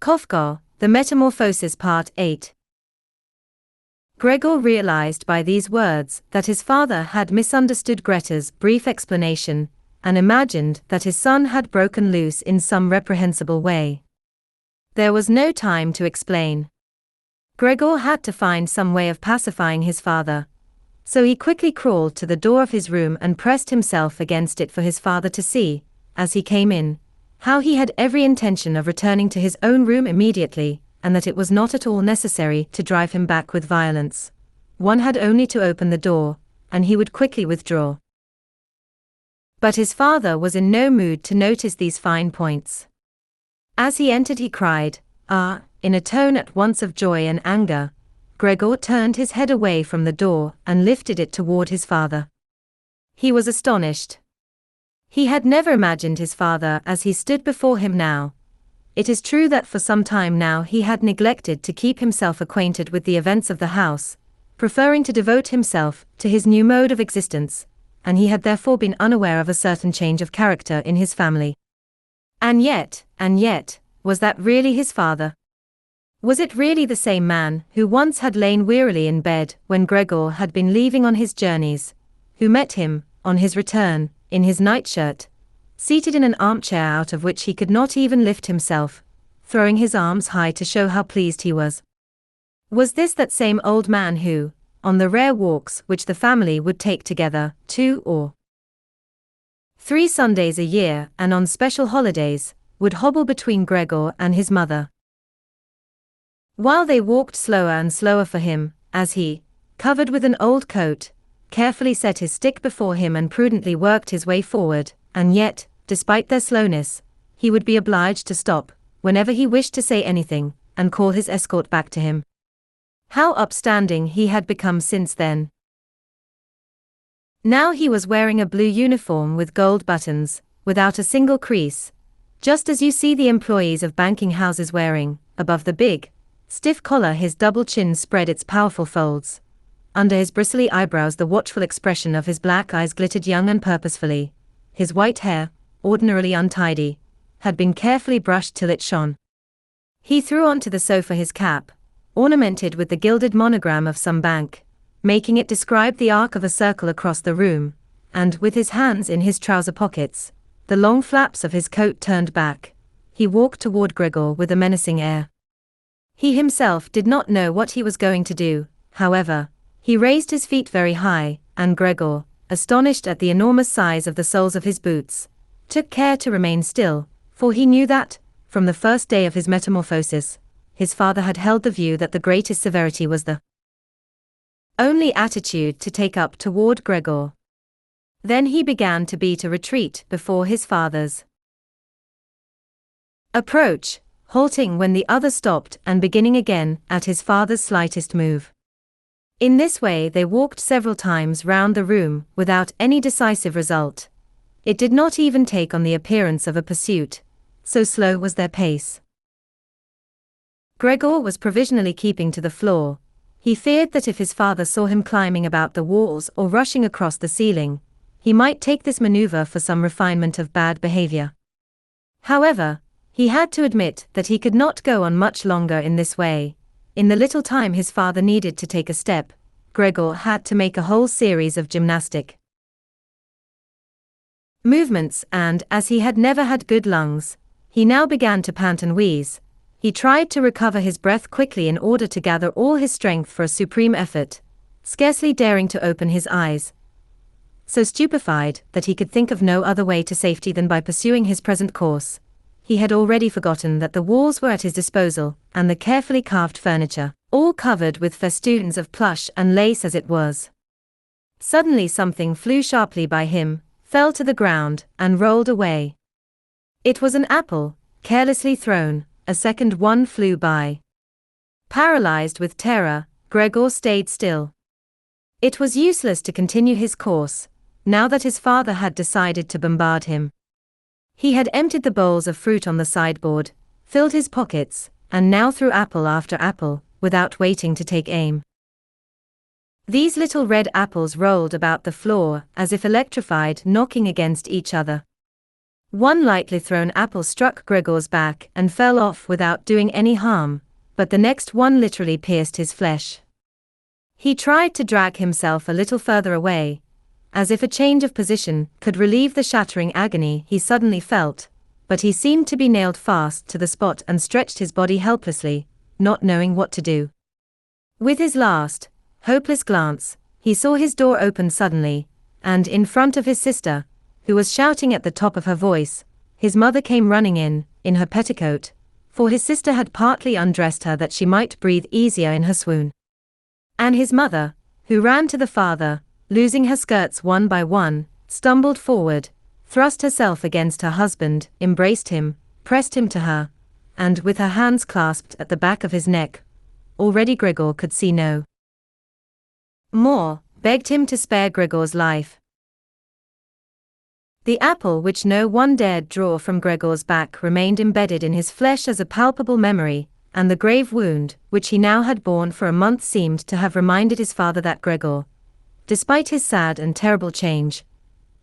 Kafka, The Metamorphosis Part 8. Gregor realized by these words that his father had misunderstood Greta's brief explanation, and imagined that his son had broken loose in some reprehensible way. There was no time to explain. Gregor had to find some way of pacifying his father, so he quickly crawled to the door of his room and pressed himself against it for his father to see, as he came in, how he had every intention of returning to his own room immediately, and that it was not at all necessary to drive him back with violence. One had only to open the door, and he would quickly withdraw. But his father was in no mood to notice these fine points. As he entered he cried, "Ah!" in a tone at once of joy and anger. Gregor turned his head away from the door and lifted it toward his father. He was astonished. He had never imagined his father as he stood before him now. It is true that for some time now he had neglected to keep himself acquainted with the events of the house, preferring to devote himself to his new mode of existence, and he had therefore been unaware of a certain change of character in his family. And yet, was that really his father? Was it really the same man who once had lain wearily in bed when Gregor had been leaving on his journeys, who met him, on his return, in his nightshirt, seated in an armchair out of which he could not even lift himself, throwing his arms high to show how pleased he was? Was this that same old man who, on the rare walks which the family would take together, 2 or 3 Sundays a year and on special holidays, would hobble between Gregor and his mother? While they walked slower and slower for him, as he, covered with an old coat, carefully set his stick before him and prudently worked his way forward, and yet, despite their slowness, he would be obliged to stop, whenever he wished to say anything, and call his escort back to him. How upstanding he had become since then. Now he was wearing a blue uniform with gold buttons, without a single crease, just as you see the employees of banking houses wearing, above the big, stiff collar his double chin spread its powerful folds. Under his bristly eyebrows the watchful expression of his black eyes glittered young and purposefully. His white hair, ordinarily untidy, had been carefully brushed till it shone. He threw onto the sofa his cap, ornamented with the gilded monogram of some bank, making it describe the arc of a circle across the room, and, with his hands in his trouser pockets, the long flaps of his coat turned back, he walked toward Gregor with a menacing air. He himself did not know what he was going to do, however. He raised his feet very high, and Gregor, astonished at the enormous size of the soles of his boots, took care to remain still, for he knew that, from the first day of his metamorphosis, his father had held the view that the greatest severity was the only attitude to take up toward Gregor. Then he began to beat a retreat before his father's approach, halting when the other stopped and beginning again at his father's slightest move. In this way they walked several times round the room without any decisive result. It did not even take on the appearance of a pursuit, so slow was their pace. Gregor was provisionally keeping to the floor. He feared that if his father saw him climbing about the walls or rushing across the ceiling, he might take this maneuver for some refinement of bad behavior. However, he had to admit that he could not go on much longer in this way. In the little time his father needed to take a step, Gregor had to make a whole series of gymnastic movements, and, as he had never had good lungs, he now began to pant and wheeze. He tried to recover his breath quickly in order to gather all his strength for a supreme effort, scarcely daring to open his eyes, so stupefied that he could think of no other way to safety than by pursuing his present course. He had already forgotten that the walls were at his disposal, and the carefully carved furniture, all covered with festoons of plush and lace as it was. Suddenly something flew sharply by him, fell to the ground, and rolled away. It was an apple, carelessly thrown. A second one flew by. Paralyzed with terror, Gregor stayed still. It was useless to continue his course, now that his father had decided to bombard him. He had emptied the bowls of fruit on the sideboard, filled his pockets, and now threw apple after apple, without waiting to take aim. These little red apples rolled about the floor as if electrified, knocking against each other. One lightly thrown apple struck Gregor's back and fell off without doing any harm, but the next one literally pierced his flesh. He tried to drag himself a little further away, as if a change of position could relieve the shattering agony he suddenly felt, but he seemed to be nailed fast to the spot and stretched his body helplessly, not knowing what to do. With his last, hopeless glance, he saw his door open suddenly, and in front of his sister, who was shouting at the top of her voice, his mother came running in her petticoat, for his sister had partly undressed her that she might breathe easier in her swoon. And his mother, who ran to the father, losing her skirts one by one, stumbled forward, thrust herself against her husband, embraced him, pressed him to her, and with her hands clasped at the back of his neck, already Gregor could see no more, begged him to spare Gregor's life. The apple which no one dared draw from Gregor's back remained embedded in his flesh as a palpable memory, and the grave wound, which he now had borne for a month, seemed to have reminded his father that Gregor, despite his sad and terrible change,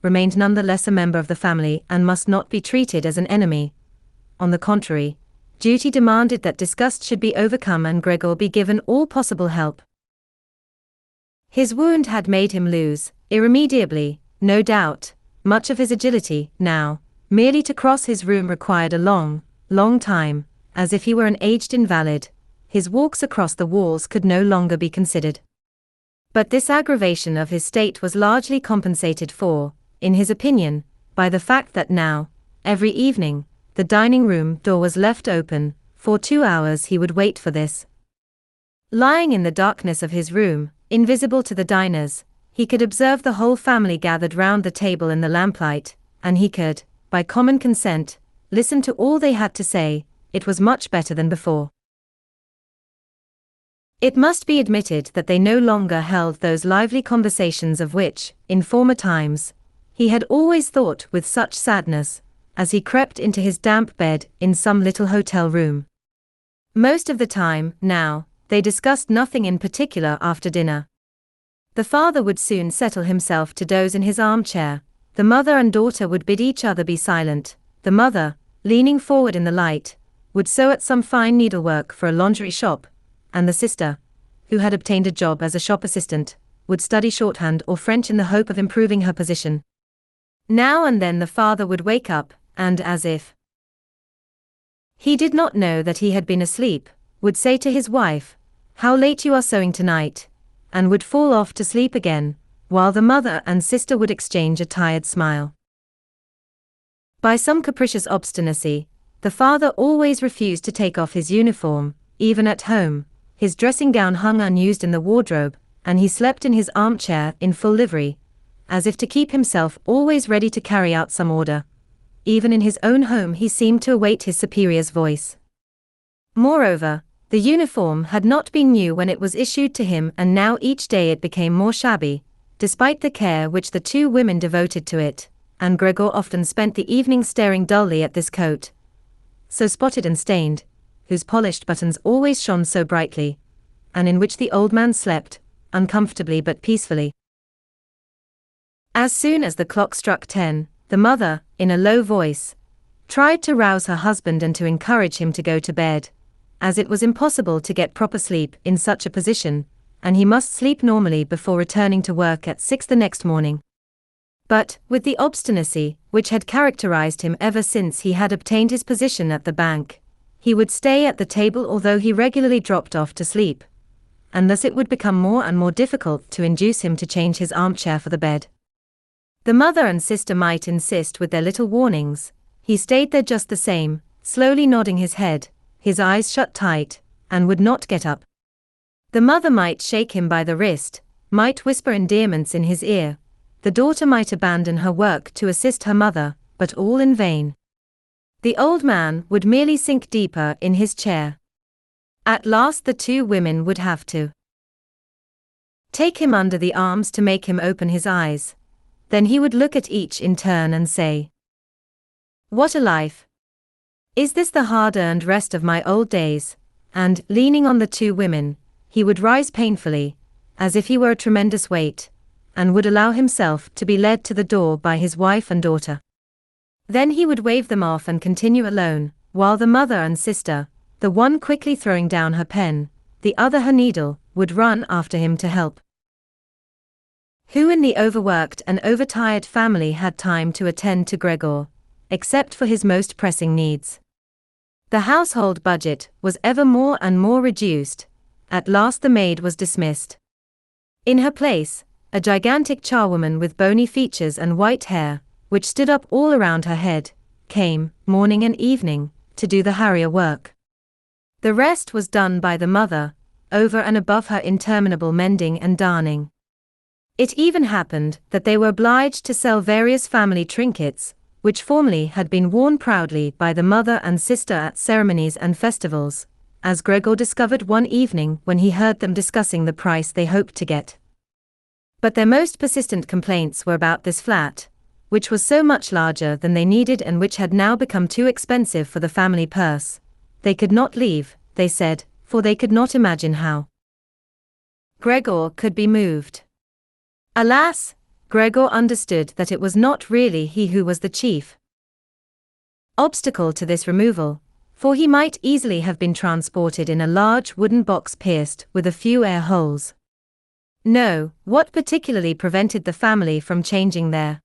remained nonetheless a member of the family and must not be treated as an enemy. On the contrary, duty demanded that disgust should be overcome and Gregor be given all possible help. His wound had made him lose, irremediably, no doubt, much of his agility. Now, merely to cross his room required a long, long time, as if he were an aged invalid. His walks across the walls could no longer be considered. But this aggravation of his state was largely compensated for, in his opinion, by the fact that now, every evening, the dining room door was left open. For 2 hours he would wait for this. Lying in the darkness of his room, invisible to the diners, he could observe the whole family gathered round the table in the lamplight, and he could, by common consent, listen to all they had to say. It was much better than before. It must be admitted that they no longer held those lively conversations of which, in former times, he had always thought with such sadness, as he crept into his damp bed in some little hotel room. Most of the time, now, they discussed nothing in particular after dinner. The father would soon settle himself to doze in his armchair, the mother and daughter would bid each other be silent, the mother, leaning forward in the light, would sew at some fine needlework for a lingerie shop, and the sister, who had obtained a job as a shop assistant, would study shorthand or French in the hope of improving her position. Now and then the father would wake up, and as if he did not know that he had been asleep, would say to his wife, "How late you are sewing tonight," and would fall off to sleep again, while the mother and sister would exchange a tired smile. By some capricious obstinacy, the father always refused to take off his uniform. Even at home, his dressing gown hung unused in the wardrobe, and he slept in his armchair in full livery, as if to keep himself always ready to carry out some order. Even in his own home he seemed to await his superior's voice. Moreover, the uniform had not been new when it was issued to him, and now each day it became more shabby, despite the care which the two women devoted to it, and Gregor often spent the evening staring dully at this coat, so spotted and stained, whose polished buttons always shone so brightly, and in which the old man slept, uncomfortably but peacefully. As soon as the clock struck 10, the mother, in a low voice, tried to rouse her husband and to encourage him to go to bed, as it was impossible to get proper sleep in such a position, and he must sleep normally before returning to work at 6 the next morning. But, with the obstinacy which had characterized him ever since he had obtained his position at the bank, he would stay at the table although he regularly dropped off to sleep, and thus it would become more and more difficult to induce him to change his armchair for the bed. The mother and sister might insist with their little warnings, he stayed there just the same, slowly nodding his head, his eyes shut tight, and would not get up. The mother might shake him by the wrist, might whisper endearments in his ear, the daughter might abandon her work to assist her mother, but all in vain. The old man would merely sink deeper in his chair. At last the two women would have to take him under the arms to make him open his eyes. Then he would look at each in turn and say, "What a life! Is this the hard-earned rest of my old days?" And, leaning on the two women, he would rise painfully, as if he were a tremendous weight, and would allow himself to be led to the door by his wife and daughter. Then he would wave them off and continue alone, while the mother and sister, the one quickly throwing down her pen, the other her needle, would run after him to help. Who in the overworked and overtired family had time to attend to Gregor, except for his most pressing needs? The household budget was ever more and more reduced. At last the maid was dismissed. In her place, a gigantic charwoman with bony features and white hair, which stood up all around her head, came, morning and evening, to do the harrier work. The rest was done by the mother, over and above her interminable mending and darning. It even happened that they were obliged to sell various family trinkets, which formerly had been worn proudly by the mother and sister at ceremonies and festivals, as Gregor discovered one evening when he heard them discussing the price they hoped to get. But their most persistent complaints were about this flat, which was so much larger than they needed and which had now become too expensive for the family purse. They could not leave, they said, for they could not imagine how Gregor could be moved. Alas, Gregor understood that it was not really he who was the chief obstacle to this removal, for he might easily have been transported in a large wooden box pierced with a few air holes. No, what particularly prevented the family from changing their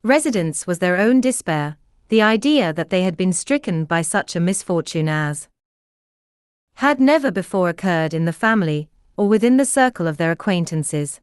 residence was their own despair, the idea that they had been stricken by such a misfortune as had never before occurred in the family, or within the circle of their acquaintances.